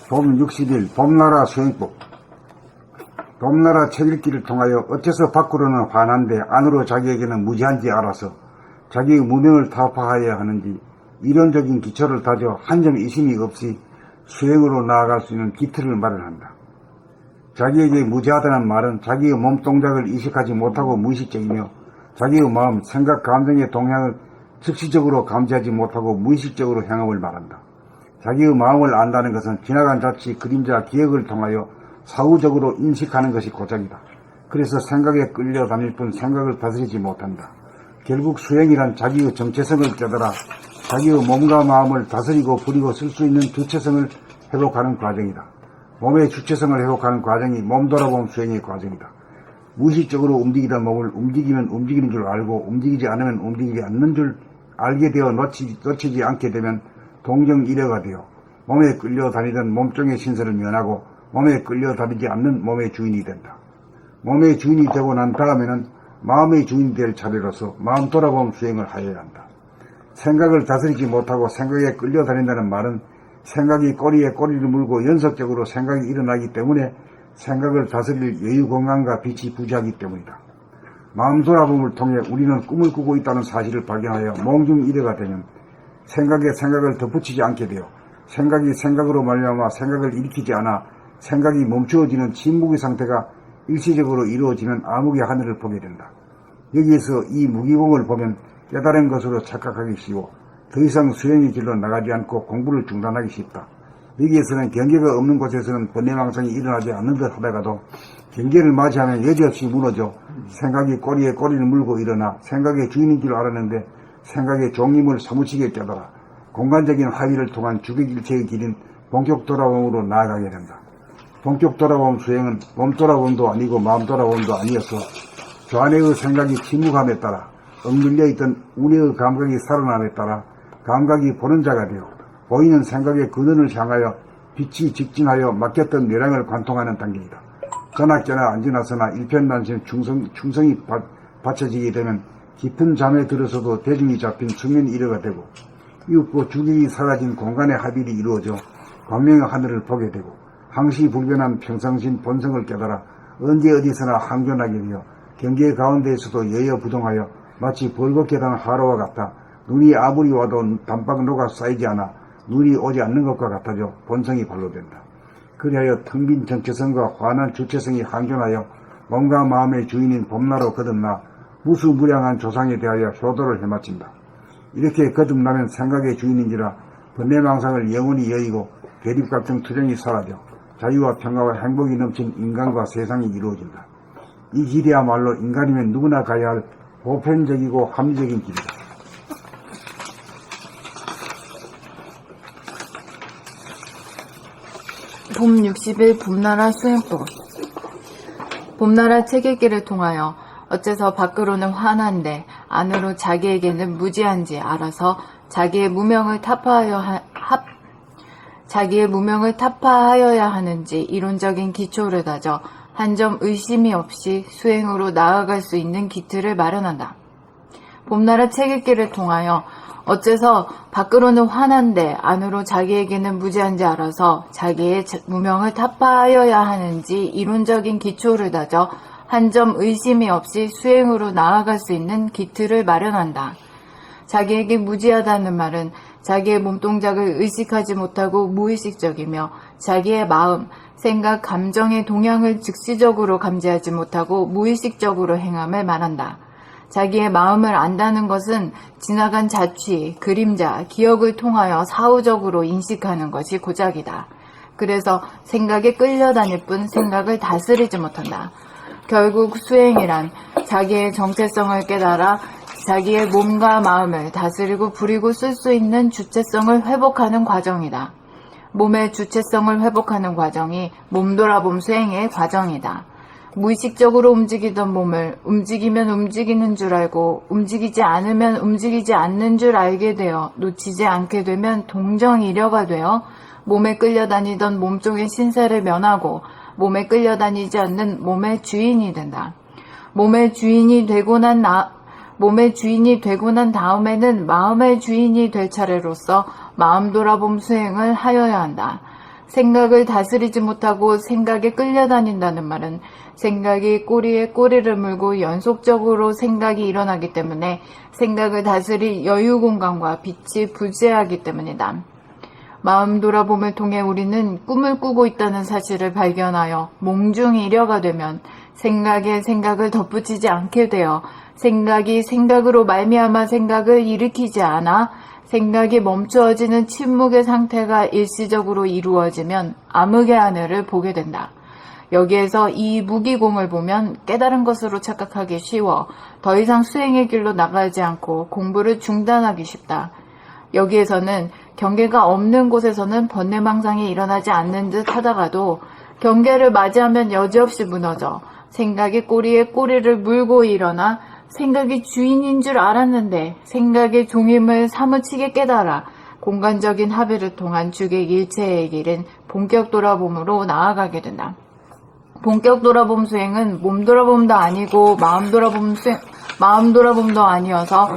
봄 60일 봄나라 수행법. 봄나라 책읽기를 통하여 어째서 밖으로는 환한데 안으로 자기에게는 무지한지 알아서 자기의 무명을 타파하여야 하는지 이론적인 기초를 다져 한 점 이심이 없이 수행으로 나아갈 수 있는 기틀을 마련한다. 자기에게 무지하다는 말은 자기의 몸동작을 의식하지 못하고 무의식적이며 자기의 마음, 생각, 감정의 동향을 즉시적으로 감지하지 못하고 무의식적으로 행함을 말한다. 자기의 마음을 안다는 것은 지나간 자치, 그림자, 기억을 통하여 사후적으로 인식하는 것이 고작이다. 그래서 생각에 끌려다닐 뿐 생각을 다스리지 못한다. 결국 수행이란 자기의 정체성을 깨달아 자기의 몸과 마음을 다스리고 부리고 쓸 수 있는 주체성을 회복하는 과정이다. 몸의 주체성을 회복하는 과정이 몸돌아봄 수행의 과정이다. 무의식적으로 움직이던 몸을 움직이면 움직이는 줄 알고 움직이지 않으면 움직이지 않는 줄 알게 되어 놓치지 않게 되면 동정일해가 되어 몸에 끌려다니던 몸종의 신세를 면하고 몸에 끌려다니지 않는 몸의 주인이 된다. 몸의 주인이 되고 난 다음에는 마음의 주인이 될 차례로서 마음 돌아봄 수행을 하여야 한다. 생각을 다스리지 못하고 생각에 끌려다닌다는 말은 생각이 꼬리에 꼬리를 물고 연속적으로 생각이 일어나기 때문에 생각을 다스릴 여유 공간과 빛이 부재하기 때문이다. 마음 돌아봄을 통해 우리는 꿈을 꾸고 있다는 사실을 발견하여 몽중일해가 되면 생각에 생각을 덧붙이지 않게 되어 생각이 생각으로 말미암아 생각을 일으키지 않아 생각이 멈추어지는 침묵의 상태가 일시적으로 이루어지는 암흑의 하늘을 보게 된다. 여기에서 이 무기공을 보면 깨달은 것으로 착각하기 쉬워 더 이상 수행의 길로 나가지 않고 공부를 중단하기 쉽다. 여기에서는 경계가 없는 곳에서는 번뇌망상이 일어나지 않는 듯 하다가도 경계를 맞이하면 여지없이 무너져 생각이 꼬리에 꼬리를 물고 일어나 생각의 주인인 줄 알았는데 생각의 종임을 사무치게 깨달아 공간적인 합의를 통한 주객일체의 길인 본격 돌아봄으로 나아가게 된다. 본격 돌아봄 수행은 몸 돌아봄도 아니고 마음 돌아봄도 아니어서 저 안에의 생각이 침묵함에 따라 억눌려 있던 운해의 감각이 살아남에 따라 감각이 보는 자가 되어 보이는 생각의 근원을 향하여 빛이 직진하여 막혔던 뇌량을 관통하는 단계이다. 전학전하 안지나서나 일편단심 충성이 받쳐지게 되면 깊은 잠에 들어서도 대중이 잡힌 수면 일해가 되고 이윽고 주객이 사라진 공간의 합일이 이루어져 광명의 하늘을 보게 되고 항시불변한 평상신 본성을 깨달아 언제 어디서나 항존하게 되어 경계 가운데에서도 여여부동하여 마치 벌겋게 단 하루와 같아 눈이 아무리 와도 단박 녹아 쌓이지 않아 눈이 오지 않는 것과 같아져 본성이 발로된다. 그리하여 텅 빈 정체성과 환한 주체성이 항존하여 몸과 마음의 주인인 봄나로 거듭나 무수무량한 조상에 대하여 효도를 해마친다. 이렇게 거듭나면 생각의 주인인지라 번뇌망상을 영원히 여의고 대립각정 투쟁이 사라져 자유와 평화와 행복이 넘친 인간과 세상이 이루어진다. 이 길이야말로 인간이면 누구나 가야 할 보편적이고 합리적인 길이다. 봄 60일 봄나라 수행법. 봄나라 책읽기를 통하여 어째서 밖으로는 환한데 안으로 자기에게는 무지한지 알아서 자기의 무명을 타파하여야 하는지 이론적인 기초를 다져 한 점 의심이 없이 수행으로 나아갈 수 있는 기틀을 마련한다. 봄나라 책읽기를 통하여 어째서 밖으로는 환한데 안으로 자기에게는 무지한지 알아서 자기의 무명을 타파하여야 하는지 이론적인 기초를 다져 한 점 의심이 없이 수행으로 나아갈 수 있는 기틀을 마련한다. 자기에게 무지하다는 말은 자기의 몸동작을 의식하지 못하고 무의식적이며 자기의 마음, 생각, 감정의 동향을 즉시적으로 감지하지 못하고 무의식적으로 행함을 말한다. 자기의 마음을 안다는 것은 지나간 자취, 그림자, 기억을 통하여 사후적으로 인식하는 것이 고작이다. 그래서 생각에 끌려다닐 뿐 생각을 다스리지 못한다. 결국 수행이란 자기의 정체성을 깨달아 자기의 몸과 마음을 다스리고 부리고 쓸 수 있는 주체성을 회복하는 과정이다. 몸의 주체성을 회복하는 과정이 몸돌아봄 수행의 과정이다. 무의식적으로 움직이던 몸을 움직이면 움직이는 줄 알고 움직이지 않으면 움직이지 않는 줄 알게 되어 놓치지 않게 되면 동정이려가 되어 몸에 끌려다니던 몸종의 신세를 면하고 몸에 끌려다니지 않는 몸의 주인이 된다. 몸의 주인이 되고 난 다음에는 마음의 주인이 될 차례로서 마음 돌아봄 수행을 하여야 한다. 생각을 다스리지 못하고 생각에 끌려다닌다는 말은 생각이 꼬리에 꼬리를 물고 연속적으로 생각이 일어나기 때문에 생각을 다스릴 여유 공간과 빛이 부재하기 때문이다. 마음 돌아봄을 통해 우리는 꿈을 꾸고 있다는 사실을 발견하여 몽중일여가 되면 생각에 생각을 덧붙이지 않게 되어 생각이 생각으로 말미암아 생각을 일으키지 않아 생각이 멈추어지는 침묵의 상태가 일시적으로 이루어지면 암흑의 하늘을 보게 된다. 여기에서 이 무기공을 보면 깨달은 것으로 착각하기 쉬워 더 이상 수행의 길로 나가지 않고 공부를 중단하기 쉽다. 여기에서는 경계가 없는 곳에서는 번뇌망상이 일어나지 않는 듯 하다가도 경계를 맞이하면 여지없이 무너져 생각이 꼬리에 꼬리를 물고 일어나 생각이 주인인 줄 알았는데 생각의 종임을 사무치게 깨달아 공간적인 합의를 통한 주객 일체의 길은 본격 돌아봄으로 나아가게 된다. 본격 돌아봄 수행은 몸 돌아봄도 아니고 마음 돌아봄도 아니어서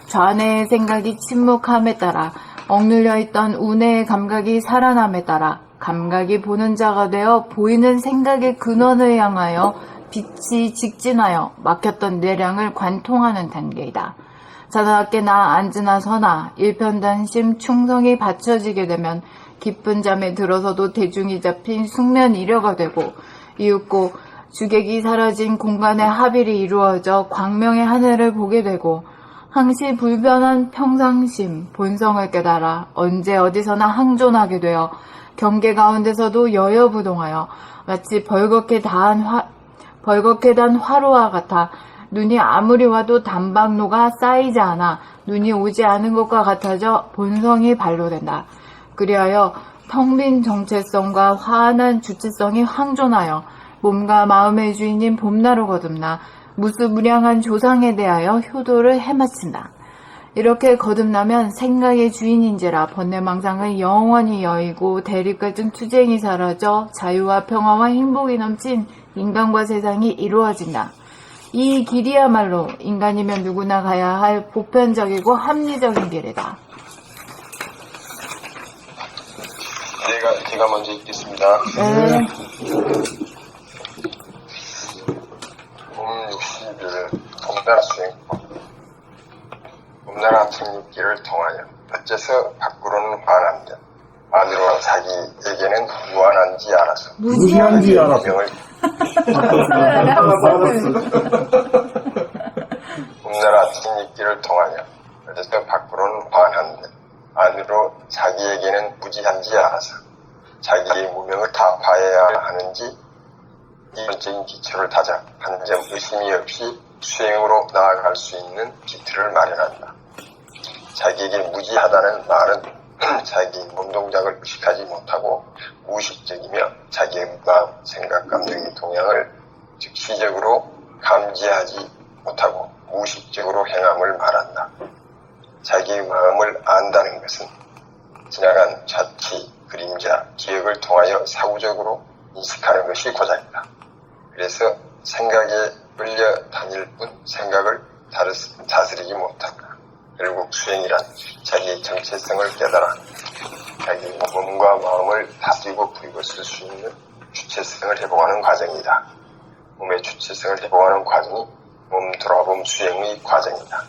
좌뇌의 생각이 침묵함에 따라 억눌려 있던 우뇌의 감각이 살아남에 따라 감각이 보는 자가 되어 보이는 생각의 근원을 향하여 빛이 직진하여 막혔던 뇌량을 관통하는 단계이다. 자다가 깨나 앉으나 서나 일편단심 충성이 받쳐지게 되면 깊은 잠에 들어서도 대중이 잡힌 숙면 이려가 되고 이윽고 주객이 사라진 공간의 합일이 이루어져 광명의 하늘을 보게 되고 항시 불변한 평상심, 본성을 깨달아 언제 어디서나 항존하게 되어 경계 가운데서도 여여부동하여 마치 벌겋게 단 화로와 같아 눈이 아무리 와도 단박노가 쌓이지 않아 눈이 오지 않은 것과 같아져 본성이 발로된다. 그리하여 텅 빈 정체성과 화한한 주체성이 항존하여 몸과 마음의 주인인 봄나루 거듭나 무수무량한 조상에 대하여 효도를 해마친다. 이렇게 거듭나면 생각의 주인인지라 번뇌망상은 영원히 여의고 대립갈등 투쟁이 사라져 자유와 평화와 행복이 넘친 인간과 세상이 이루어진다. 이 길이야말로 인간이면 누구나 가야 할 보편적이고 합리적인 길이다. 제가 먼저 읽겠습니다. 네. 봄 60일 봄나라 수행법. 봄나라 착륙기를 통하여 어째서 밖으로는 환한데 안으로 자기에게는 무한한지 알아서 무지한지 알아서 명을 봄나라 착륙기를 통하여 어째서 밖으로는 환한데 안으로 자기에게는 무지한지 알아서 자기의 무명을 타파해야 하는지 이론적인 기초를 다져 한 점 의심이 없이 수행으로 나아갈 수 있는 기틀을 마련한다. 자기에게 무지하다는 말은 자기 몸동작을 의식하지 못하고 무의식적이며 자기의 마음, 생각, 감정의 동향을 즉시적으로 감지하지 못하고 무의식적으로 행함을 말한다. 자기의 마음을 안다는 것은 지나간 자치, 그림자, 기억을 통하여 사후적으로 인식하는 것이 고작이다. 그래서 생각에 끌려 다닐 뿐 생각을 다스리지 못한다. 결국 수행이란 자기의 정체성을 깨달아 자기 몸과 마음을 다스리고 부리고 쓸 수 있는 주체성을 회복하는 과정이다. 몸의 주체성을 회복하는 과정이 몸 돌아봄 수행의 과정이다.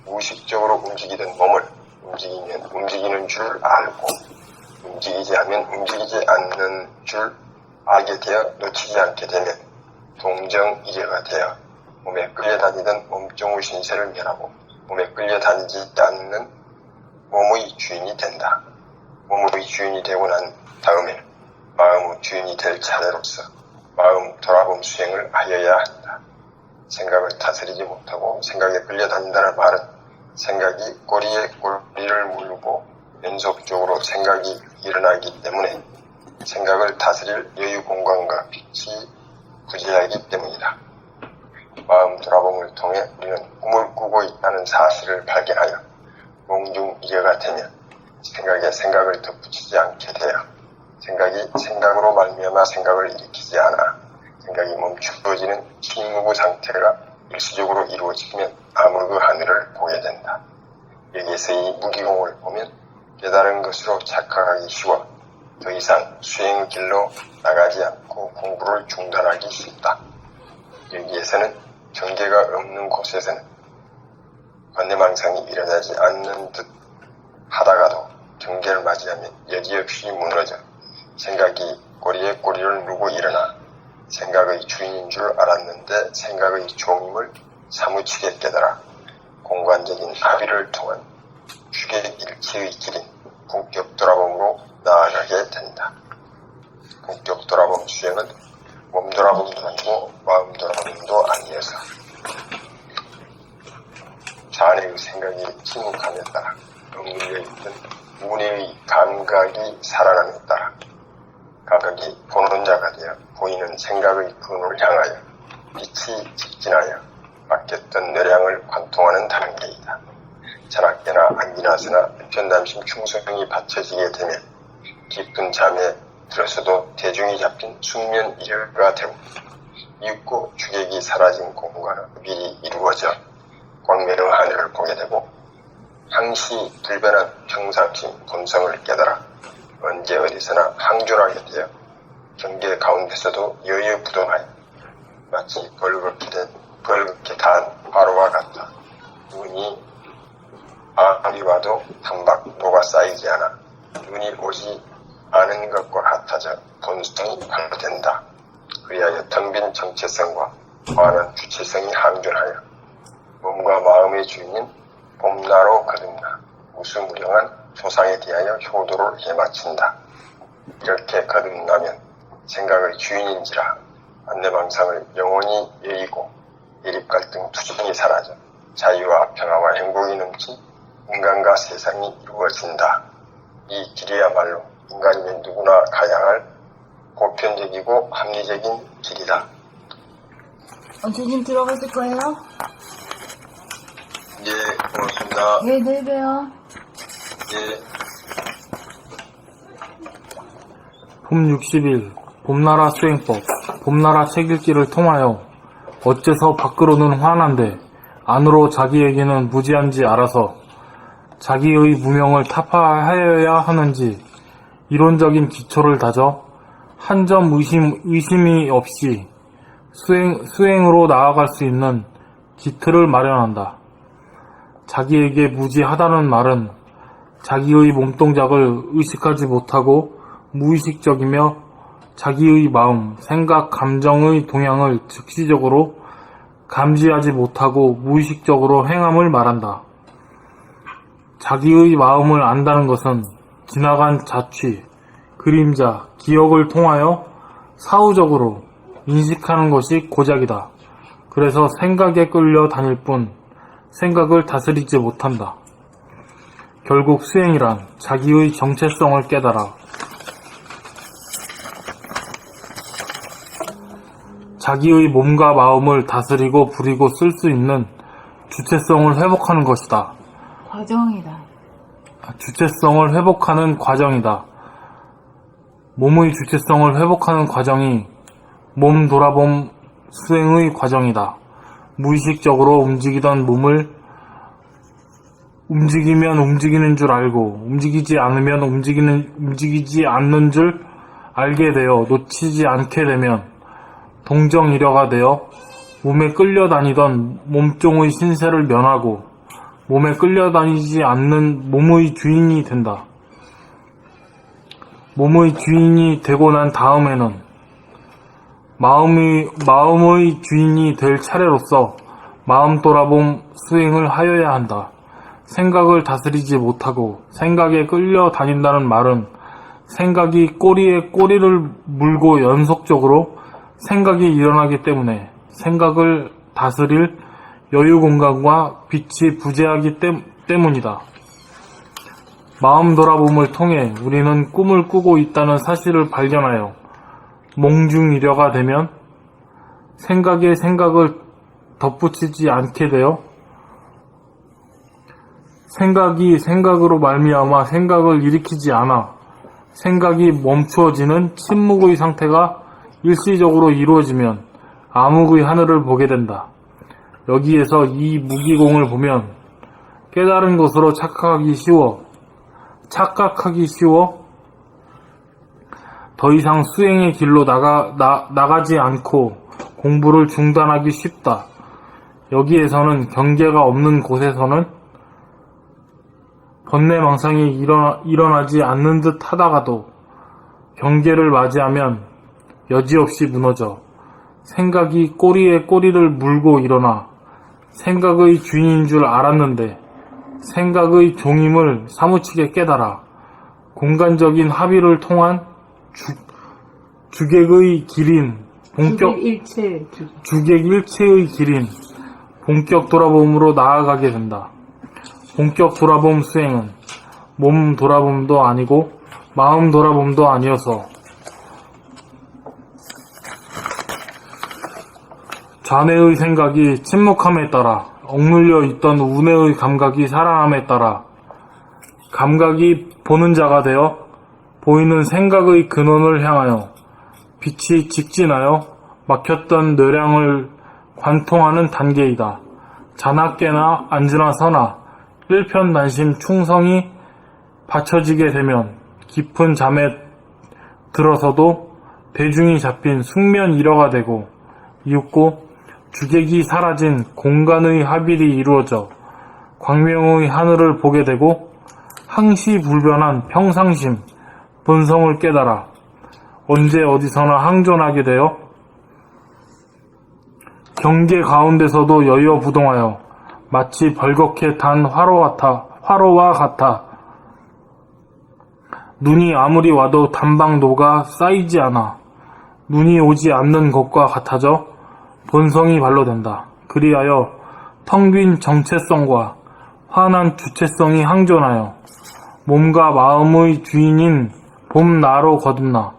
무의식적으로 움직이던 몸을 움직이면 움직이는 줄 알고 움직이지 않으면 움직이지 않는 줄 알게 되어 놓치지 않게 되면 동정이래가 되어 몸에 끌려다니던 몸종의 신세를 멸하고 몸에 끌려다니지 않는 몸의 주인이 된다. 몸의 주인이 되고 난 다음에 마음의 주인이 될 차례로서 마음 돌아봄 수행을 하여야 한다. 생각을 다스리지 못하고 생각에 끌려다닌다는 말은 생각이 꼬리에 꼬리를 물고 연속적으로 생각이 일어나기 때문에 생각을 다스릴 여유 공간과 빛이 부재하기 때문이다. 마음 돌아봄을 통해 우리는 꿈을 꾸고 있다는 사실을 발견하여 몽중일여가 되면 생각에 생각을 덧붙이지 않게 되어 생각이 생각으로 말미암아 생각을 일으키지 않아 생각이 멈추어지는 침묵의 상태가 일시적으로 이루어지면 암흑의 하늘을 보게 된다. 여기에서 이 무기공을 보면 깨달은 것으로 착각하기 쉬워 더 이상 수행의 길로 나가지 않고 공부를 중단하기 쉽다. 여기에서는 경계가 없는 곳에서는 관내망상이 일어나지 않는 듯 하다가도 경계를 맞이하면 여지없이 무너져 생각이 꼬리에 꼬리를 물고 일어나 생각의 주인인 줄 알았는데 생각의 종임을 사무치게 깨달아 공관적인 합의를 통한 주객일치의 길인 본격 돌아봄으로 나아가게 된다. 본격 돌아봄 수행은 몸 돌아봄도 아니고 마음 돌아봄도 아니어서 자네의 생각이 침묵함에 따라 억눌려 있던 운해의 감각이 살아남에 따라 감각이 보는 자가 되어 보이는 생각의 근원을 향하여 빛이 직진하여 맡겼던 뇌량을 관통하는 단계이다. 자나깨나 안기나스나 편담심 충성이 받쳐지게 되면 깊은 잠에 들어서도 대중이 잡힌 숙면 이래가 되고 이윽고 주객이 사라진 공간의 미리 이루어져 광명의 하늘을 보게 되고 항시 불변한 평상심 본성을 깨달아 언제 어디서나 항존하게 되어 경계 가운데서도 여여부동하여 마치 벌겋게 단 화로와 같아 눈이 아무리 와도 한박 녹아 쌓이지 않아 눈이 오지 않은 것과 같아져 본성이 발견된다. 그리하여 텅 빈 정체성과 환한 주체성이 항존하여 몸과 마음의 주인인 봄나로 거듭나 우수무령한 조상에 대하여 효도를 해마친다. 이렇게 거듭나면 생각의 주인인지라 안내망상을 영원히 여의고 대립갈등 투쟁이 사라져 자유와 평화와 행복이 넘친 인간과 세상이 이루어진다. 이 길이야말로 인간이면 누구나 가야 할 보편적이고 합리적인 길이다. 선생님 들어가실 거예요? 예, 고맙습니다. 네, 내일 봬요. 예. 봄 60일 봄나라 수행법 봄나라 책 읽기를 통하여 어째서 밖으로는 환한데 안으로 자기에게는 무지한지 알아서 자기의 무명을 타파하여야 하는지 이론적인 기초를 다져 한 점 의심이 없이 수행으로 나아갈 수 있는 기틀을 마련한다. 자기에게 무지하다는 말은 자기의 몸동작을 의식하지 못하고 무의식적이며 자기의 마음, 생각, 감정의 동향을 즉시적으로 감지하지 못하고 무의식적으로 행함을 말한다. 자기의 마음을 안다는 것은 지나간 자취, 그림자, 기억을 통하여 사후적으로 인식하는 것이 고작이다. 그래서 생각에 끌려 다닐 뿐 생각을 다스리지 못한다. 결국 수행이란 자기의 정체성을 깨달아 자기의 몸과 마음을 다스리고 부리고 쓸 수 있는 주체성을 회복하는 것이다. 과정이다. 주체성을 회복하는 과정이다. 몸의 주체성을 회복하는 과정이 몸 돌아봄 수행의 과정이다. 무의식적으로 움직이던 몸을 움직이면 움직이는 줄 알고 움직이지 않으면 움직이지 않는 줄 알게 되어 놓치지 않게 되면 동정이려가 되어 몸에 끌려다니던 몸종의 신세를 면하고 몸에 끌려다니지 않는 몸의 주인이 된다. 몸의 주인이 되고 난 다음에는 마음의 주인이 될 차례로서 마음 돌아봄 수행을 하여야 한다. 생각을 다스리지 못하고 생각에 끌려다닌다는 말은 생각이 꼬리에 꼬리를 물고 연속적으로 생각이 일어나기 때문에 생각을 다스릴 여유 공간과 빛이 부재하기 때문이다. 마음 돌아봄을 통해 우리는 꿈을 꾸고 있다는 사실을 발견하여 몽중이려가 되면 생각에 생각을 덧붙이지 않게 되어 생각이 생각으로 말미암아 생각을 일으키지 않아 생각이 멈추어지는 침묵의 상태가 일시적으로 이루어지면 암흑의 하늘을 보게 된다. 여기에서 이 무기공을 보면 깨달은 것으로 착각하기 쉬워 더 이상 수행의 길로 나가지 않고 공부를 중단하기 쉽다. 여기에서는 경계가 없는 곳에서는 번뇌망상이 일어나지 않는 듯 하다가도 경계를 맞이하면 여지없이 무너져 생각이 꼬리에 꼬리를 물고 일어나 생각의 주인인 줄 알았는데 생각의 종임을 사무치게 깨달아 공간적인 합의를 통한 주객의 길인 주객일체의 길인 본격 돌아봄으로 나아가게 된다. 본격 돌아봄 수행은 몸 돌아봄도 아니고 마음 돌아봄도 아니어서 좌뇌의 생각이 침묵함에 따라 억눌려 있던 우뇌의 감각이 살아남에 따라 감각이 보는 자가 되어 보이는 생각의 근원을 향하여 빛이 직진하여 막혔던 뇌량을 관통하는 단계이다. 자나 깨나 앉으나 서나 일편단심 충성이 받쳐지게 되면 깊은 잠에 들어서도 대중이 잡힌 숙면 일어가 되고 이윽고 주객이 사라진 공간의 합일이 이루어져 광명의 하늘을 보게 되고 항시불변한 평상심, 본성을 깨달아 언제 어디서나 항존하게 되어 경계 가운데서도 여여부동하여 마치 벌겋게 단 화로와 같아 눈이 아무리 와도 단방도가 쌓이지 않아 눈이 오지 않는 것과 같아져 본성이 발로된다. 그리하여 텅 빈 정체성과 환한 주체성이 항존하여 몸과 마음의 주인인 봄나로 거듭나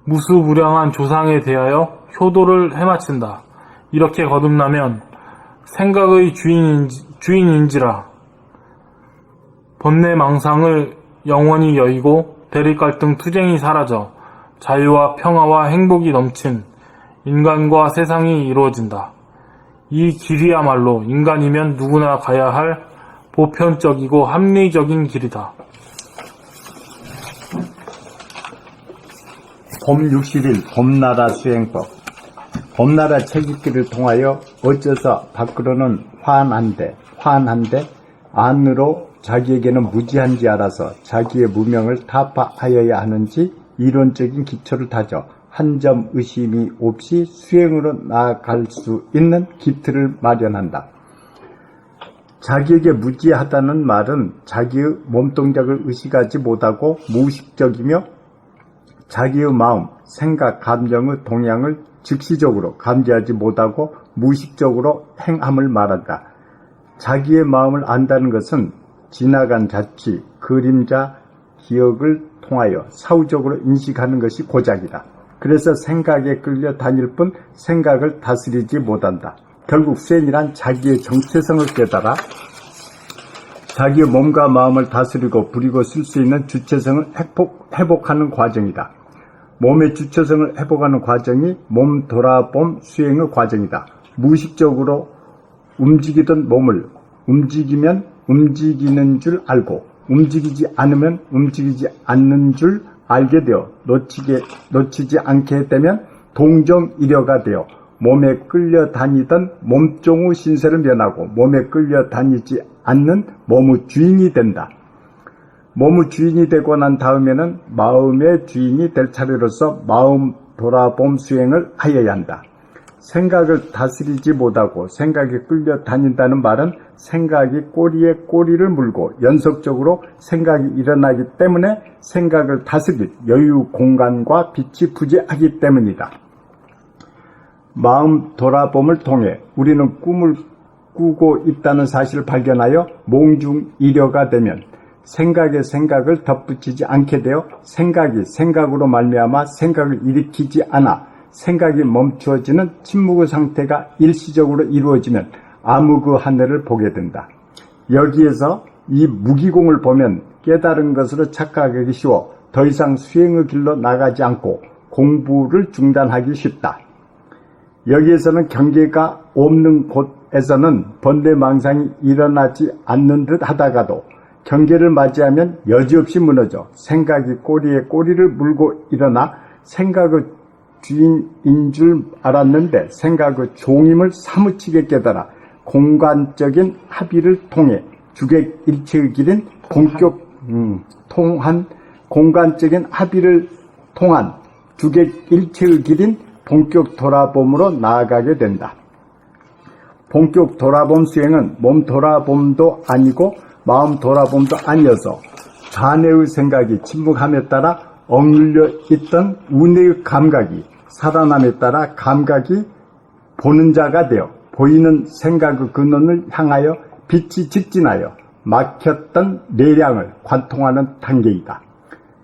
무수무량한 조상에 대하여 효도를 해마친다. 이렇게 거듭나면 생각의 주인인지라 번뇌망상을 영원히 여의고 대립갈등 투쟁이 사라져 자유와 평화와 행복이 넘친 인간과 세상이 이루어진다. 이 길이야말로 인간이면 누구나 가야 할 보편적이고 합리적인 길이다. 봄 60일 봄나라 수행법. 봄나라 책읽기를 통하여 어째서 밖으로는 환한데 안으로 자기에게는 무지한지 알아서 자기의 무명을 타파하여야 하는지 이론적인 기초를 다져 한 점 의심이 없이 수행으로 나아갈 수 있는 기틀을 마련한다. 자기에게 무지하다는 말은 자기의 몸동작을 의식하지 못하고 무의식적이며 자기의 마음, 생각, 감정의 동향을 즉시적으로 감지하지 못하고 무의식적으로 행함을 말한다. 자기의 마음을 안다는 것은 지나간 자취, 그림자, 기억을 통하여 사후적으로 인식하는 것이 고작이다. 그래서 생각에 끌려 다닐 뿐 생각을 다스리지 못한다. 결국 수행이란 자기의 정체성을 깨달아 자기의 몸과 마음을 다스리고 부리고 쓸 수 있는 주체성을 회복하는 과정이다. 몸의 주체성을 회복하는 과정이 몸 돌아봄 수행의 과정이다. 무의식적으로 움직이던 몸을 움직이면 움직이는 줄 알고 움직이지 않으면 움직이지 않는 줄 알게 되어 놓치지 않게 되면 동정이려가 되어 몸에 끌려다니던 몸종의 신세를 면하고 몸에 끌려다니지 않는 몸의 주인이 된다. 몸의 주인이 되고 난 다음에는 마음의 주인이 될 차례로서 마음 돌아봄 수행을 하여야 한다. 생각을 다스리지 못하고 생각에 끌려다닌다는 말은 생각이 꼬리에 꼬리를 물고 연속적으로 생각이 일어나기 때문에 생각을 다스릴 여유 공간과 빛이 부재하기 때문이다. 마음 돌아봄을 통해 우리는 꿈을 꾸고 있다는 사실을 발견하여 몽중이려가 되면 생각에 생각을 덧붙이지 않게 되어 생각이 생각으로 말미암아 생각을 일으키지 않아 생각이 멈추어지는 침묵의 상태가 일시적으로 이루어지면 암흑의 하늘을 보게 된다. 여기에서 이 무기공을 보면 깨달은 것으로 착각하기 쉬워 더 이상 수행의 길로 나가지 않고 공부를 중단하기 쉽다. 여기에서는 경계가 없는 곳에서는 번뇌망상이 일어나지 않는 듯 하다가도 경계를 맞이하면 여지없이 무너져 생각이 꼬리에 꼬리를 물고 일어나 생각의 주인인 줄 알았는데 생각의 종임을 사무치게 깨달아 공간적인 합의를 통해 주객일체의 길인 공간적인 합의를 통한 주객일체의 길인 본격 돌아봄으로 나아가게 된다. 본격 돌아봄 수행은 몸 돌아봄도 아니고 마음 돌아봄도 아니어서 자내의 생각이 침묵함에 따라 억눌려 있던 운의 감각이 살아남에 따라 감각이 보는 자가 되어 보이는 생각의 근원을 향하여 빛이 직진하여 막혔던 내량을 관통하는 단계이다.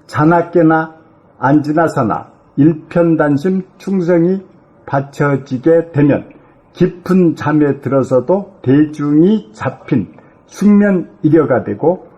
자나깨나 안 지나서나 일편단심 충성이 받쳐지게 되면 깊은 잠에 들어서도 대중이 잡힌 숙면 이려가 되고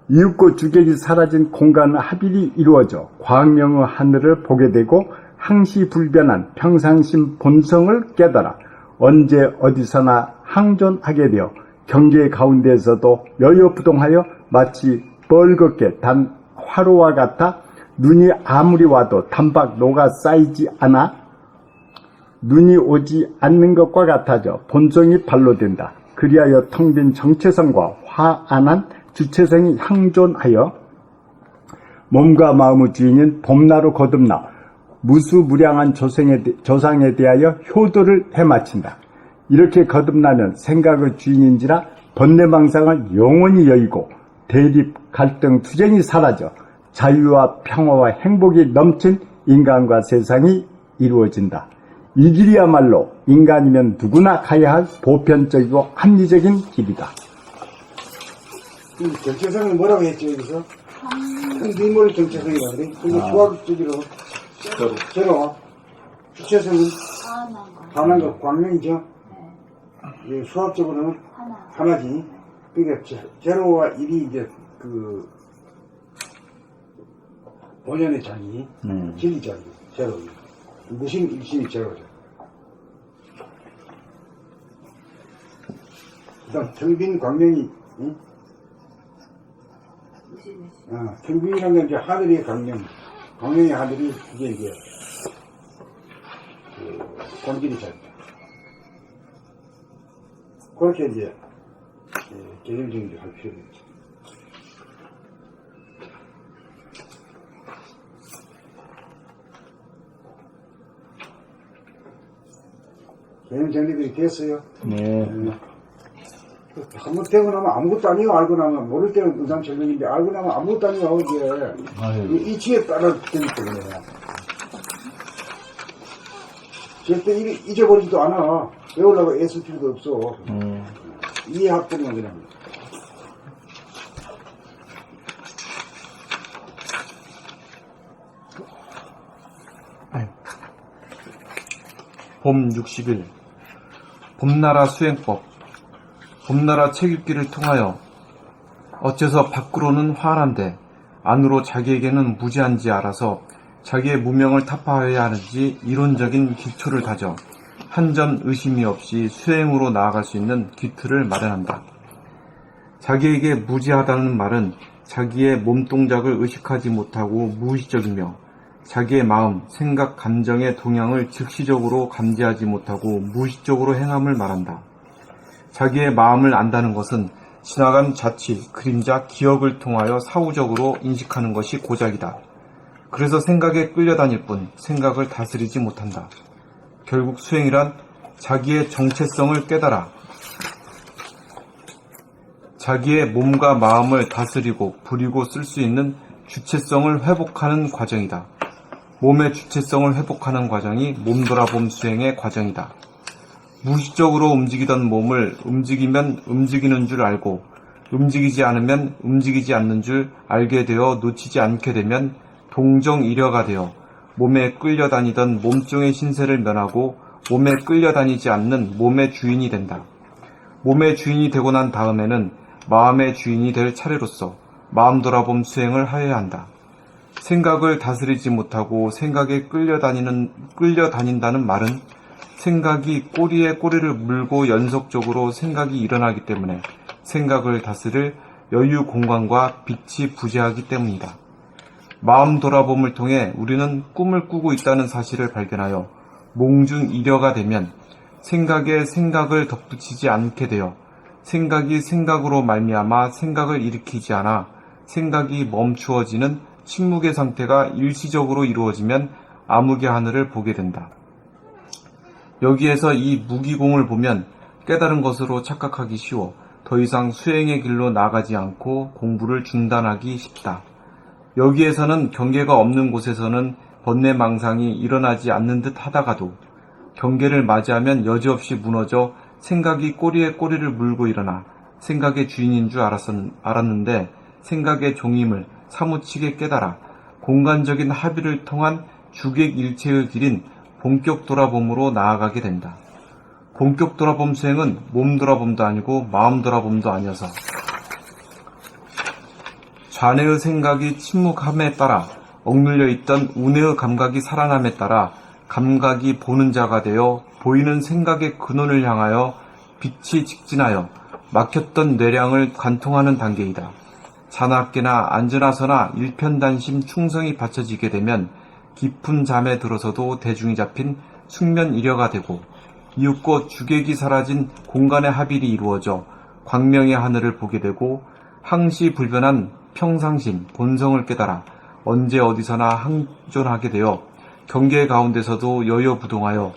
이윽고 주객이 사라진 공간의 합일이 이루어져 광명의 하늘을 보게 되고 항시불변한 평상심 본성을 깨달아 언제 어디서나 항존하게 되어 경계 가운데에서도 여여부동하여 마치 뻘겋게 단 화로와 같아 눈이 아무리 와도 단박 녹아 쌓이지 않아 눈이 오지 않는 것과 같아져 본성이 발로된다. 그리하여 텅 빈 정체성과 화안한 주체성이 향존하여 몸과 마음의 주인인 봄나루 거듭나 무수무량한 조상에 대하여 효도를 해마친다. 이렇게 거듭나면 생각의 주인인지라 번뇌망상을 영원히 여의고 대립, 갈등, 투쟁이 사라져 자유와 평화와 행복이 넘친 인간과 세상이 이루어진다. 이 길이야말로 인간이면 누구나 가야 할 보편적이고 합리적인 길이다. 정체성은 뭐라고 했죠, 여기서? 미물 정체성이거든요. 그게 수학적으로 제로, 주체성은 하나인 거, 광명이죠. 예, 수학적으로는 하나지. 그러니까 제로와 1이 이제 그 본연의 자기, 진리자기, 제로. 무심, 일심이 제로죠. 그 다음, 텅빈 광명이, 응? 텅빈이라는 게 이제 하늘의 광명, 광명의 하늘이, 그게 이제, 본질이 자기다. 그렇게 이제, 계열정리를 할 필요가 있죠. 개념 정리들이 됐어요. 네. 한번 되고 나면 아무것도 아니에요. 알고 나면 모를 때는 의상철명인데 알고 나면 아무것도 아니에요. 이게 이치에 따라 되기 때문에 절대 잊어버리지도 않아. 배우려고 애쓸 필요도 없어. 이해학부는 그냥. 봄 60일 봄나라 수행법 봄나라 책 읽기를 통하여 어째서 밖으로는 환한데 안으로 자기에게는 무지한지 알아서 자기의 무명을 타파하여야 하는지 이론적인 기초를 다져 한 점 의심이 없이 수행으로 나아갈 수 있는 기틀을 마련한다. 자기에게 무지하다는 말은 자기의 몸동작을 의식하지 못하고 무의식적이며 자기의 마음, 생각, 감정의 동향을 즉시적으로 감지하지 못하고 무의식적으로 행함을 말한다. 자기의 마음을 안다는 것은 지나간 자치, 그림자, 기억을 통하여 사후적으로 인식하는 것이 고작이다. 그래서 생각에 끌려다닐 뿐 생각을 다스리지 못한다. 결국 수행이란 자기의 정체성을 깨달아 자기의 몸과 마음을 다스리고 부리고 쓸 수 있는 주체성을 회복하는 과정이다. 몸의 주체성을 회복하는 과정이 몸돌아봄 수행의 과정이다. 무의식적으로 움직이던 몸을 움직이면 움직이는 줄 알고 움직이지 않으면 움직이지 않는 줄 알게 되어 놓치지 않게 되면 동정이려가 되어 몸에 끌려다니던 몸종의 신세를 면하고 몸에 끌려다니지 않는 몸의 주인이 된다. 몸의 주인이 되고 난 다음에는 마음의 주인이 될 차례로서 마음 돌아봄 수행을 하여야 한다. 생각을 다스리지 못하고 생각에 끌려다닌다는 말은 생각이 꼬리에 꼬리를 물고 연속적으로 생각이 일어나기 때문에 생각을 다스릴 여유 공간과 빛이 부재하기 때문이다. 마음 돌아봄을 통해 우리는 꿈을 꾸고 있다는 사실을 발견하여 몽중일여가 되면 생각에 생각을 덧붙이지 않게 되어 생각이 생각으로 말미암아 생각을 일으키지 않아 생각이 멈추어지는 침묵의 상태가 일시적으로 이루어지면 암흑의 하늘을 보게 된다. 여기에서 이 무기공을 보면 깨달은 것으로 착각하기 쉬워 더 이상 수행의 길로 나가지 않고 공부를 중단하기 쉽다. 여기에서는 경계가 없는 곳에서는 번뇌망상이 일어나지 않는 듯 하다가도 경계를 맞이하면 여지없이 무너져 생각이 꼬리에 꼬리를 물고 일어나 생각의 주인인 줄 알았는데 생각의 종임을 사무치게 깨달아 공간적인 합의를 통한 주객일체의 길인 본격 돌아봄으로 나아가게 된다. 본격 돌아봄 수행은 몸 돌아봄도 아니고 마음 돌아봄도 아니어서 좌뇌의 생각이 침묵함에 따라 억눌려 있던 우뇌의 감각이 살아남에 따라 감각이 보는 자가 되어 보이는 생각의 근원을 향하여 빛이 직진하여 막혔던 뇌량을 관통하는 단계이다. 자나깨나 앉으나서나 일편단심 충성이 받쳐지게 되면 깊은 잠에 들어서도 대중이 잡힌 숙면일여가 되고 이윽고 주객이 사라진 공간의 합일이 이루어져 광명의 하늘을 보게 되고 항시불변한 평상심, 본성을 깨달아 언제 어디서나 항존하게 되어 경계 가운데서도 여여부동하여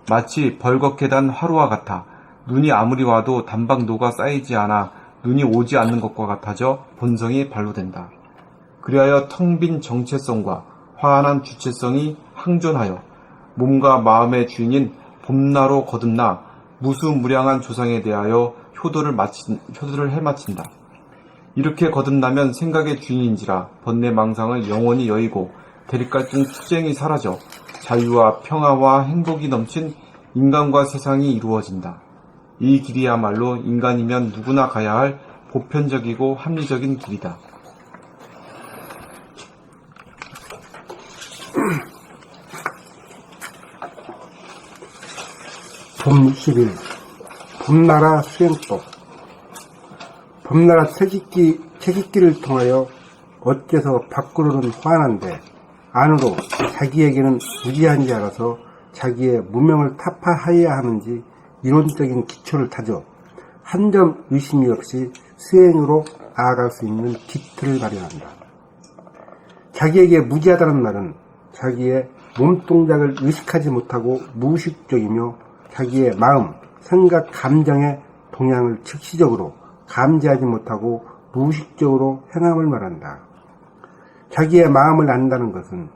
마치 벌겋게 단 화루와 같아 눈이 아무리 와도 단방도가 쌓이지 않아 눈이 오지 않는 것과 같아져 본성이 발로된다. 그리하여 텅 빈 정체성과 화한한 주체성이 항존하여 몸과 마음의 주인인 봄나로 거듭나 무수무량한 조상에 대하여 효도를 해마친다. 이렇게 거듭나면 생각의 주인인지라 번뇌망상을 영원히 여의고 대립갈등 투쟁이 사라져 자유와 평화와 행복이 넘친 인간과 세상이 이루어진다. 이 길이야말로 인간이면 누구나 가야 할 보편적이고 합리적인 길이다. 봄 10일 봄나라 수행법. 봄나라 채찍기를 통하여 어째서 밖으로는 환한데 안으로 자기에게는 무지한지 알아서 자기의 무명을 타파하여야 하는지 이론적인 기초를 다져 한 점 의심이 없이 수행으로 나아갈 수 있는 기틀을 마련한다. 자기에게 무지하다는 말은 자기의 몸동작을 의식하지 못하고 무의식적이며 자기의 마음, 생각, 감정의 동향을 즉시적으로 감지하지 못하고 무의식적으로 행함을 말한다. 자기의 마음을 안다는 것은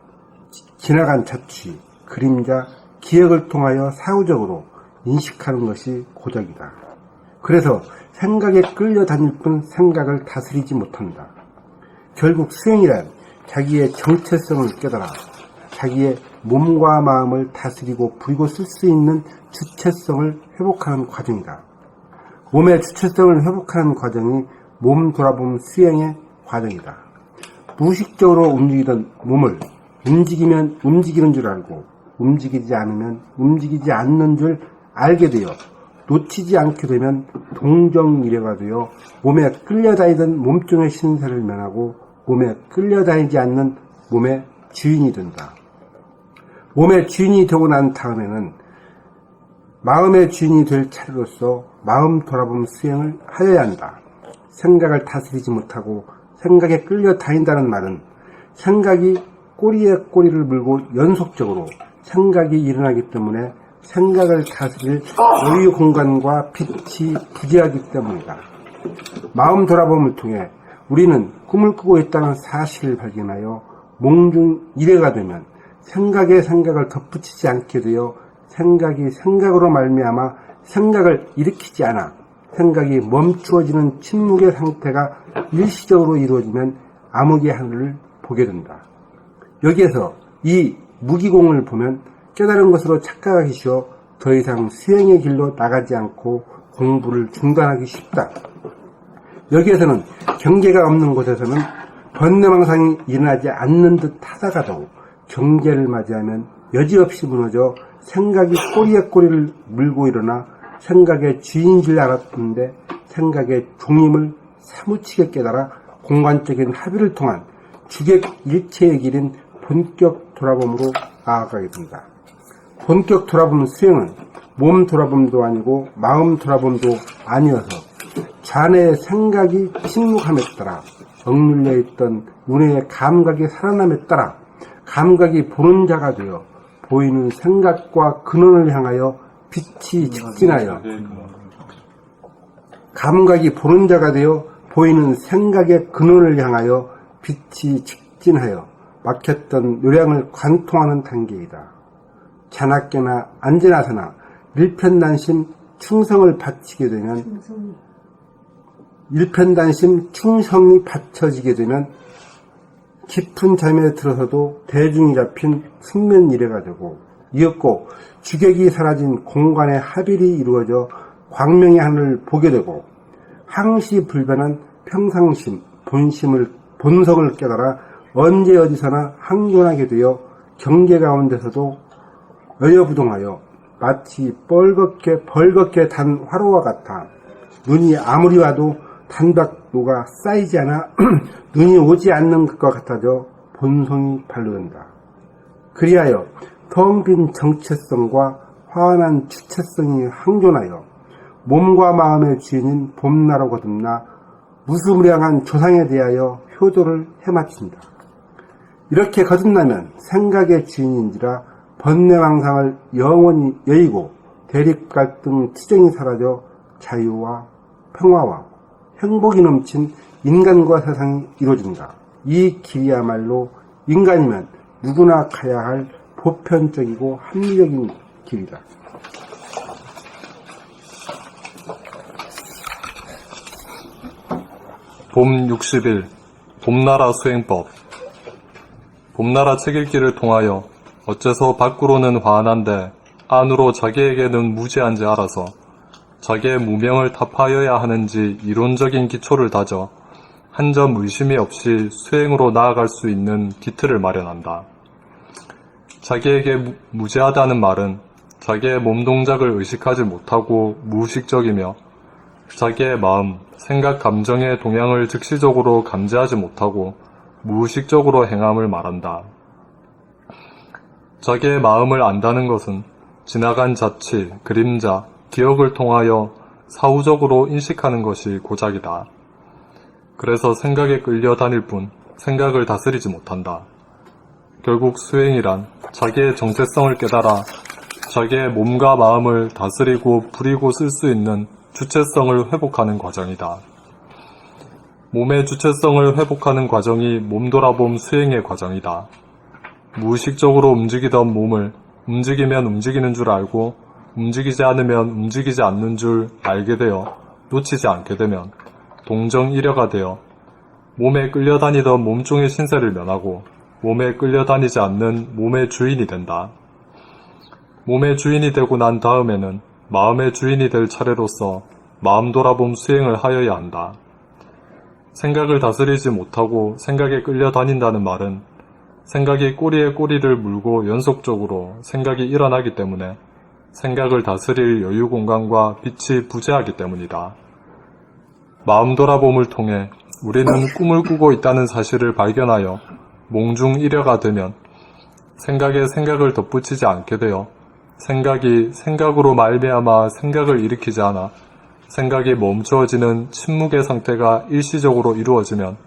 지나간 자취, 그림자, 기억을 통하여 사후적으로 인식하는 것이 고작이다. 그래서 생각에 끌려다닐 뿐 생각을 다스리지 못한다. 결국 수행이란 자기의 정체성을 깨달아 자기의 몸과 마음을 다스리고 부리고 쓸 수 있는 주체성을 회복하는 과정이다. 몸의 주체성을 회복하는 과정이 몸 돌아봄 수행의 과정이다. 무의식적으로 움직이던 몸을 움직이면 움직이는 줄 알고 움직이지 않으면 움직이지 않는 줄 알게 되어 놓치지 않게 되면 동정미래가 되어 몸에 끌려다니던 몸종의 신세를 면하고 몸에 끌려다니지 않는 몸의 주인이 된다. 몸의 주인이 되고 난 다음에는 마음의 주인이 될 차례로서 마음 돌아봄 수행을 하여야 한다. 생각을 다스리지 못하고 생각에 끌려다닌다는 말은 생각이 꼬리에 꼬리를 물고 연속적으로 생각이 일어나기 때문에 생각을 다스릴 여유 공간과 빛이 부재하기 때문이다. 마음 돌아봄을 통해 우리는 꿈을 꾸고 있다는 사실을 발견하여 몽중일해가 되면 생각에 생각을 덧붙이지 않게 되어 생각이 생각으로 말미암아 생각을 일으키지 않아 생각이 멈추어지는 침묵의 상태가 일시적으로 이루어지면 암흑의 하늘을 보게 된다. 여기에서 이 무기공을 보면 깨달은 것으로 착각하기 쉬워 더 이상 수행의 길로 나가지 않고 공부를 중단하기 쉽다. 여기에서는 경계가 없는 곳에서는 번뇌망상이 일어나지 않는 듯 하다가도 경계를 맞이하면 여지없이 무너져 생각이 꼬리에 꼬리를 물고 일어나 생각의 주인인 줄 알았는데 생각의 종임을 사무치게 깨달아 공간적인 합의를 통한 주객 일체의 길인 본격 돌아봄으로 나아가게 된다. 본격 돌아봄 수행은 몸 돌아봄도 아니고 마음 돌아봄도 아니어서 자네의 생각이 침묵함에 따라 억눌려 있던 눈의 감각이 살아남에 따라 감각이 보는 자가 되어 보이는 생각과 근원을 향하여 빛이 직진하여 감각이 보는 자가 되어 보이는 생각의 근원을 향하여 빛이 직진하여 막혔던 요량을 관통하는 단계이다. 자나깨나 안지나서나 일편단심 충성을 바치게 되면 일편단심 충성이 받쳐지게 되면 깊은 잠에 들어서도 대중이 잡힌 숙면 이래가 되고 이었고 주객이 사라진 공간의 합일이 이루어져 광명의 하늘을 보게 되고 항시 불변한 평상심, 본성을 깨달아 언제 어디서나 항존하게 되어 경계 가운데서도 여여부동하여 마치 벌겋게 단 화로와 같아 눈이 아무리 와도 단박노가 쌓이지 않아 눈이 오지 않는 것과 같아져 본성이 반로된다. 그리하여 텅 빈 정체성과 환한 주체성이 항존하여 몸과 마음의 주인인 봄나로 거듭나 무수무량한 조상에 대하여 효도를 해마친다. 이렇게 거듭나면 생각의 주인인지라 번뇌망상을 영원히 여의고 대립갈등 투쟁이 사라져 자유와 평화와 행복이 넘친 인간과 세상이 이루어진다. 이 길이야말로 인간이면 누구나 가야 할 보편적이고 합리적인 길이다. 봄 60일 봄나라 수행법. 봄나라 책 읽기를 통하여 어째서 밖으로는 환한데 안으로 자기에게는 무지한지 알아서 자기의 무명을 타파하여야 하는지 이론적인 기초를 다져 한 점 의심이 없이 수행으로 나아갈 수 있는 기틀을 마련한다. 자기에게 무지하다는 말은 자기의 몸 동작을 의식하지 못하고 무의식적이며 자기의 마음, 생각, 감정의 동향을 즉시적으로 감지하지 못하고 무의식적으로 행함을 말한다. 자기의 마음을 안다는 것은 지나간 자취, 그림자, 기억을 통하여 사후적으로 인식하는 것이 고작이다. 그래서 생각에 끌려다닐 뿐 생각을 다스리지 못한다. 결국 수행이란 자기의 정체성을 깨달아 자기의 몸과 마음을 다스리고 부리고 쓸 수 있는 주체성을 회복하는 과정이다. 몸의 주체성을 회복하는 과정이 몸돌아봄 수행의 과정이다. 무의식적으로 움직이던 몸을 움직이면 움직이는 줄 알고 움직이지 않으면 움직이지 않는 줄 알게 되어 놓치지 않게 되면 동정이려가 되어 몸에 끌려다니던 몸종의 신세를 면하고 몸에 끌려다니지 않는 몸의 주인이 된다. 몸의 주인이 되고 난 다음에는 마음의 주인이 될 차례로서 마음 돌아봄 수행을 하여야 한다. 생각을 다스리지 못하고 생각에 끌려다닌다는 말은 생각이 꼬리에 꼬리를 물고 연속적으로 생각이 일어나기 때문에 생각을 다스릴 여유 공간과 빛이 부재하기 때문이다. 마음 돌아봄을 통해 우리는 꿈을 꾸고 있다는 사실을 발견하여 몽중일여가 되면 생각에 생각을 덧붙이지 않게 되어 생각이 생각으로 말미암아 생각을 일으키지 않아 생각이 멈추어지는 침묵의 상태가 일시적으로 이루어지면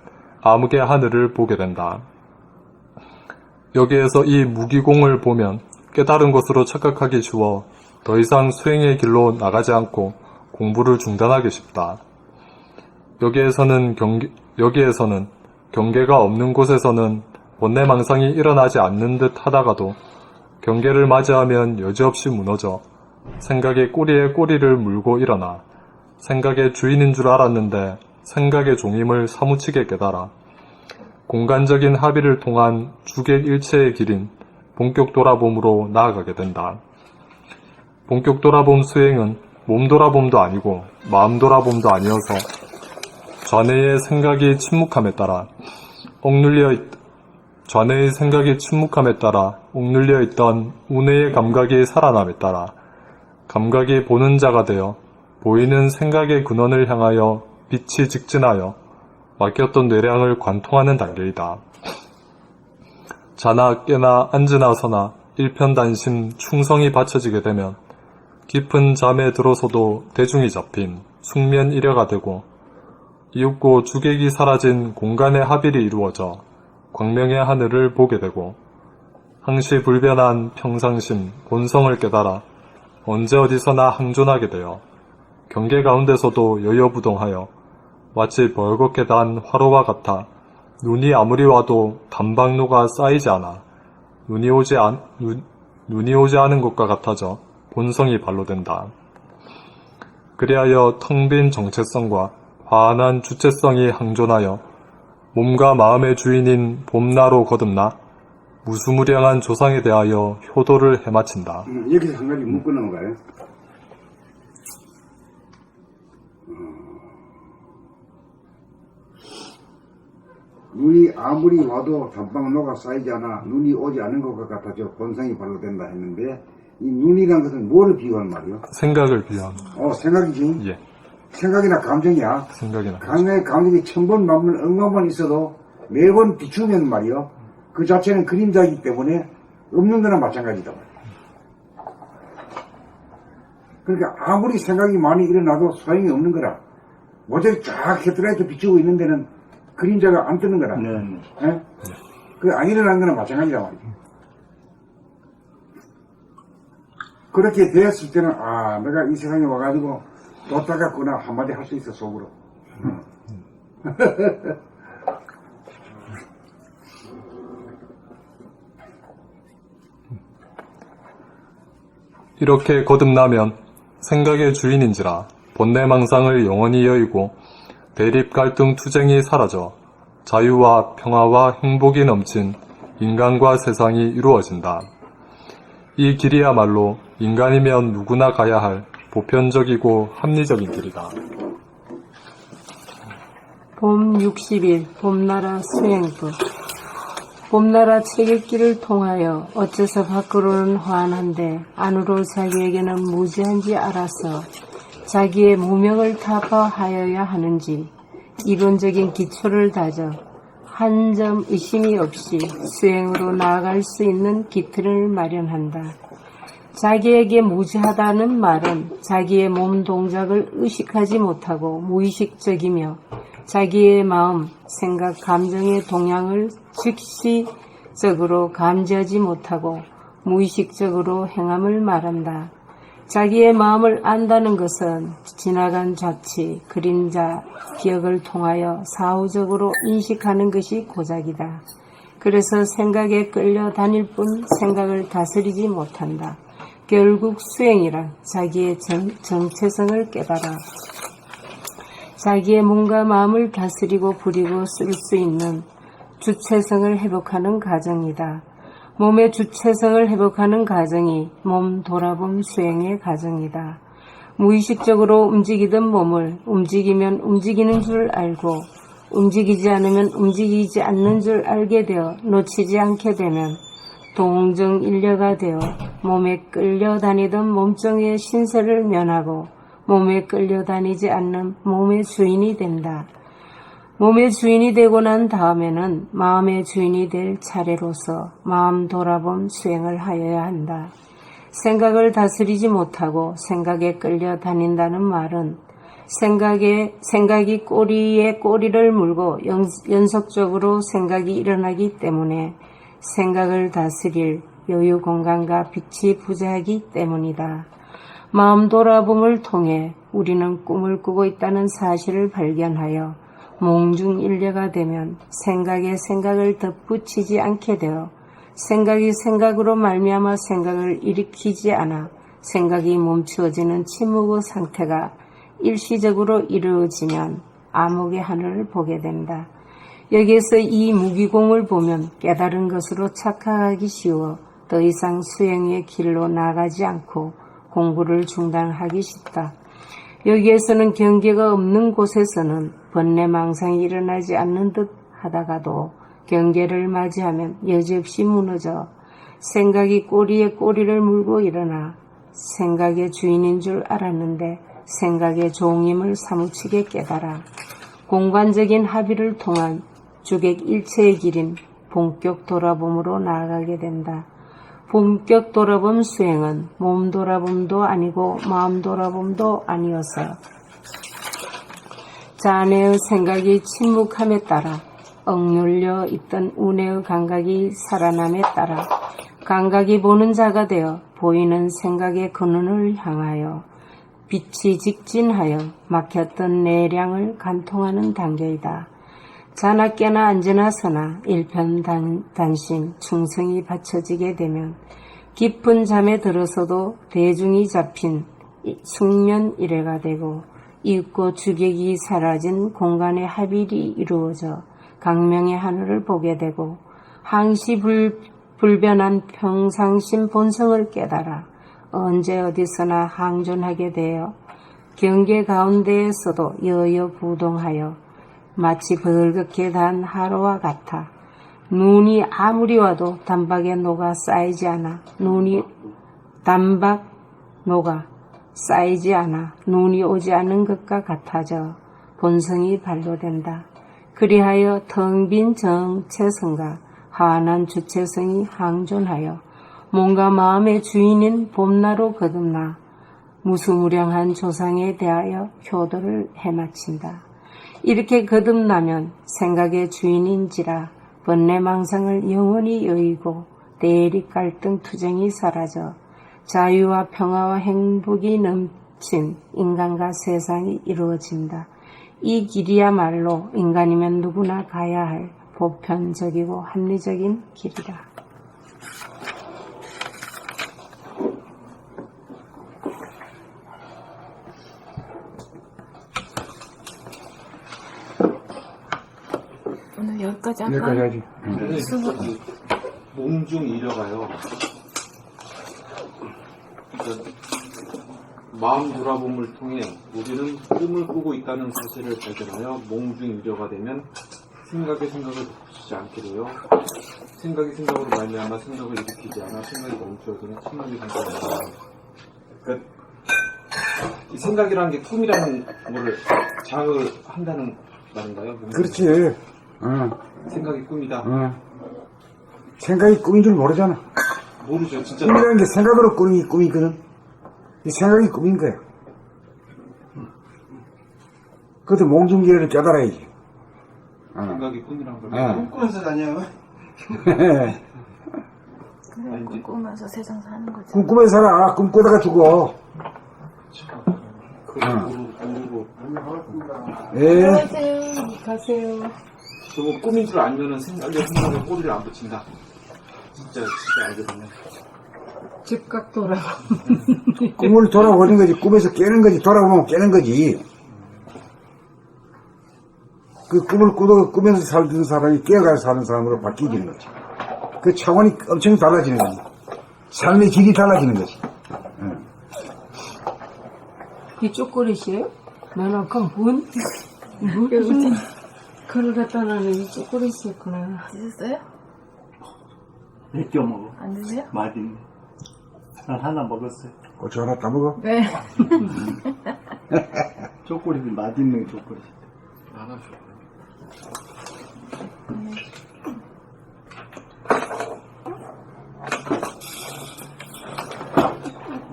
암흑의 하늘을 보게 된다. 여기에서 이 무기공을 보면 깨달은 것으로 착각하기 쉬워 더 이상 수행의 길로 나가지 않고 공부를 중단하기 쉽다. 여기에서는 경계가 없는 곳에서는 번뇌망상이 일어나지 않는 듯 하다가도 경계를 맞이하면 여지없이 무너져 생각의 꼬리에 꼬리를 물고 일어나 생각의 주인인 줄 알았는데 생각의 종임을 사무치게 깨달아 공간적인 합의를 통한 주객 일체의 길인 본격 돌아봄으로 나아가게 된다. 본격 돌아봄 수행은 몸 돌아봄도 아니고 마음 돌아봄도 아니어서 좌뇌의 생각이 침묵함에 따라 옥눌려 있던 우뇌의 감각이 살아남에 따라 감각이 보는 자가 되어 보이는 생각의 근원을 향하여 빛이 직진하여 막혔던 뇌량을 관통하는 단계이다. 자나 깨나 앉으나 서나 일편단심 충성이 받쳐지게 되면 깊은 잠에 들어서도 대중이 잡힌 숙면 일여가 되고 이윽고 주객이 사라진 공간의 합일이 이루어져 광명의 하늘을 보게 되고 항시불변한 평상심, 본성을 깨달아 언제 어디서나 항존하게 되어 경계 가운데서도 여여부동하여 마치 벌겋게 단 화로와 같아 눈이 아무리 와도 단방루가 쌓이지 않아 눈이 오지 않은 것과 같아져 본성이 발로된다. 그리하여 텅 빈 정체성과 환한 주체성이 항존하여 몸과 마음의 주인인 봄나로 거듭나 무수무량한 조상에 대하여 효도를 해마친다. 여기서 한 가지 묶어 놓은가요? 눈이 아무리 와도 단방로가 쌓이지 않아 눈이 오지 않은 것과 같아져 본성이 발로된다 했는데 이 눈이란 것은 뭐를 비유한 말이요? 생각을 비유한. 생각이지? 예, 생각이나 감정이야. 생각이나. 감정이 천번 만번 억만번 있어도 매번 비추면 말이요. 그 자체는 그림자이기 때문에 없는 거나 마찬가지다. 그러니까 아무리 생각이 많이 일어나도 소용이 없는 거라. 모델 쫙 헤드라이트 비추고 있는 데는 그림자가 안 뜨는 거라. 예? 그 안 일어난 거나 마찬가지다 말이야. 그렇게 되었을 때는 내가 이 세상에 와가지고 돈 닦았구나 한마디 할 수 있어 속으로. 이렇게 거듭나면 생각의 주인인지라 본내망상을 영원히 여의고 대립 갈등 투쟁이 사라져 자유와 평화와 행복이 넘친 인간과 세상이 이루어진다. 이 길이야말로 인간이면 누구나 가야 할 보편적이고 합리적인 길이다. 봄 60일 봄나라 수행법. 봄나라 체격기를 통하여 어째서 밖으로는 환한데 안으로 자기에게는 무지한지 알아서 자기의 무명을 타파하여야 하는지 이론적인 기초를 다져 한 점 의심이 없이 수행으로 나아갈 수 있는 기틀을 마련한다. 자기에게 무지하다는 말은 자기의 몸 동작을 의식하지 못하고 무의식적이며 자기의 마음, 생각, 감정의 동향을 즉시적으로 감지하지 못하고 무의식적으로 행함을 말한다. 자기의 마음을 안다는 것은 지나간 자치, 그림자, 기억을 통하여 사후적으로 인식하는 것이 고작이다. 그래서 생각에 끌려다닐 뿐 생각을 다스리지 못한다. 결국 수행이란 자기의 정체성을 깨달아 자기의 몸과 마음을 다스리고 부리고 쓸 수 있는 주체성을 회복하는 과정이다. 몸의 주체성을 회복하는 과정이 몸 돌아봄 수행의 과정이다. 무의식적으로 움직이던 몸을 움직이면 움직이는 줄 알고 움직이지 않으면 움직이지 않는 줄 알게 되어 놓치지 않게 되면 동정일려가 되어 몸에 끌려다니던 몸종의 신세를 면하고 몸에 끌려다니지 않는 몸의 주인이 된다. 몸의 주인이 되고 난 다음에는 마음의 주인이 될 차례로서 마음 돌아봄 수행을 하여야 한다. 생각을 다스리지 못하고 생각에 끌려다닌다는 말은 생각이 꼬리에 꼬리를 물고 연속적으로 생각이 일어나기 때문에 생각을 다스릴 여유 공간과 빛이 부재하기 때문이다. 마음 돌아봄을 통해 우리는 꿈을 꾸고 있다는 사실을 발견하여 몽중일려가 되면 생각에 생각을 덧붙이지 않게 되어 생각이 생각으로 말미암아 생각을 일으키지 않아 생각이 멈추어지는 침묵의 상태가 일시적으로 이루어지면 암흑의 하늘을 보게 된다. 여기에서 이 무기공을 보면 깨달은 것으로 착각하기 쉬워 더 이상 수행의 길로 나가지 않고 공부를 중단하기 쉽다. 여기에서는 경계가 없는 곳에서는 번뇌망상이 일어나지 않는 듯 하다가도 경계를 맞이하면 여지없이 무너져 생각이 꼬리에 꼬리를 물고 일어나 생각의 주인인 줄 알았는데 생각의 종임을 사무치게 깨달아 공간적인 합의를 통한 주객 일체의 길인 본격 돌아봄으로 나아가게 된다. 본격 돌아봄 수행은 몸 돌아봄도 아니고 마음 돌아봄도 아니어서 자네의 생각이 침묵함에 따라 억눌려 있던 운해의 감각이 살아남에 따라 감각이 보는 자가 되어 보이는 생각의 근원을 향하여 빛이 직진하여 막혔던 내량을 관통하는 단계이다. 자나 깨나 앉으나 서나 일편단심 충성이 받쳐지게 되면 깊은 잠에 들어서도 대중이 잡힌 숙면 일회가 되고 이윽고 주객이 사라진 공간의 합일이 이루어져 강명의 하늘을 보게 되고 항시불변한 평상심 본성을 깨달아 언제 어디서나 항존하게 되어 경계 가운데에서도 여여부동하여 마치 벌겋게 단 하루와 같아 눈이 아무리 와도 단박에 녹아 쌓이지 않아 눈이 오지 않은 것과 같아져 본성이 발로된다. 그리하여 텅 빈 정체성과 환한 주체성이 항존하여 몸과 마음의 주인인 봄나루 거듭나 무수무량한 조상에 대하여 효도를 해마친다. 이렇게 거듭나면 생각의 주인인지라 번뇌망상을 영원히 여의고 대립 갈등 투쟁이 사라져 자유와 평화와 행복이 넘친 인간과 세상이 이루어진다. 이 길이야말로 인간이면 누구나 가야 할 보편적이고 합리적인 길이다. 오늘 여기까지 할까요? 여기까지 하지. 몽중 이려가요. 그러니까 마음 돌아봄을 통해 우리는 꿈을 꾸고 있다는 사실을 발견하여 몽중 이려가 되면 생각을 덮치지 않게 돼요. 생각이 생각으로 말미암아 생각을 일으키지 않아 생각이 멈추어지는 생각이 생각을 그러니까 이 생각이라는 게 꿈이라는 거를 장을 한다는 말인가요? 그렇지. 생각이 꿈이다. 생각이 꿈인 줄 모르잖아. 모르죠. 진짜 꿈이라는 게 생각으로 꾸는 게 꿈이거든. 이 생각이 꿈인 거야. 그것도 몽중기를 깨달아야지. 생각이 꿈이란 걸. 꿈꾸면서 다녀. 그래, 꿈꾸면서 세상 사는 거지. 꿈꾸면서 살아. 꿈꾸다가 죽어. 모르고. 예. 가세요. 저거 꿈인 줄 알면은 생각에 꼬리를 안 붙인다. 진짜 알거든요. 즉각 돌아가. 꿈을 돌아보는 거지. 꿈에서 깨는 거지. 돌아보면 깨는 거지. 그 꿈을 꾸면서 살던 사람이 깨어가서 사는 사람으로 바뀌는 거지. 그 차원이 엄청 달라지는 거지. 삶의 질이 달라지는 거지. 이 쪼꼬릿이에요? 나는 아까 뭔? 무슨 그걸 갖다 놔는 이 쪼꼬릿이었구나. 드셨어요? 몇개 먹어. 안 드세요? 맛있네. 난 하나 먹었어요. 고추 하나 따먹어? 네. 초콜릿이 맛있는 초콜릿. 하나 줘.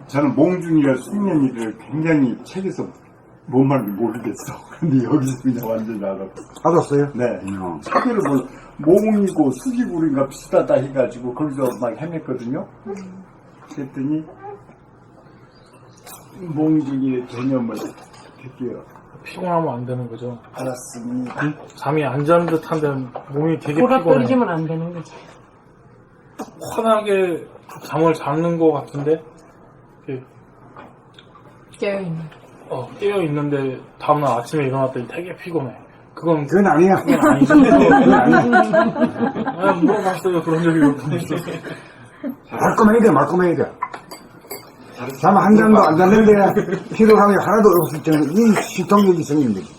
저는 몽중이라 숙면이를 굉장히 책에서 뭔 말인지 모르겠어. 근데 여기서 그냥 완전히 알았어. 알았어요? 네. 책으로 뭐 몽이고 수지구리가 비슷하다 해가지고 거기서 막 헤맸거든요. 그랬더니 몽중이의 개념을 드디어 피곤하면 안 되는 거죠. 알았습니다. 잠이 안 자는 듯한데 몸이 되게 피곤해. 보락거리지면 안 되는 거지. 환하게 잠을 자는 것 같은데 이렇게 깨어있는. 깨어 있는데 다음날 아침에 일어났더니 되게 피곤해. 그건 아니야. 아니죠. 그건 아니죠. 물어봤어요. 그런 적이 몇 번 있었어. 말끔해야 돼. 잠 한 잠도 안 잤는데 피로감이 하나도 없을 정도 이 시통력이 생기는 거지.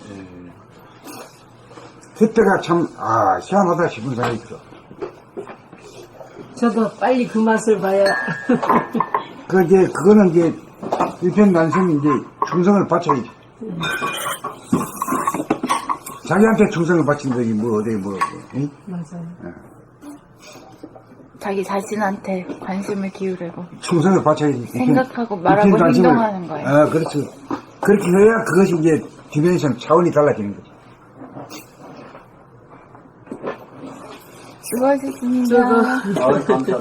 그때가 참 희한하다 싶은 생각이 들어. 저도 빨리 그 맛을 봐야. 그거는 이제 일편단심이 이제 충성을 바쳐야지. 자기한테 충성을 바친 적이 뭐 어디 뭐 응? 맞아요. 자기 자신한테 관심을 기울이고 충성을 바쳐야지. 생각하고 말하고 입힌 관심을- 행동하는 거예요. 그렇죠. 그렇게 해야 그것이 이제 주변에서 차원이 달라지는 거죠. 수고하셨습니다. 감사합니다.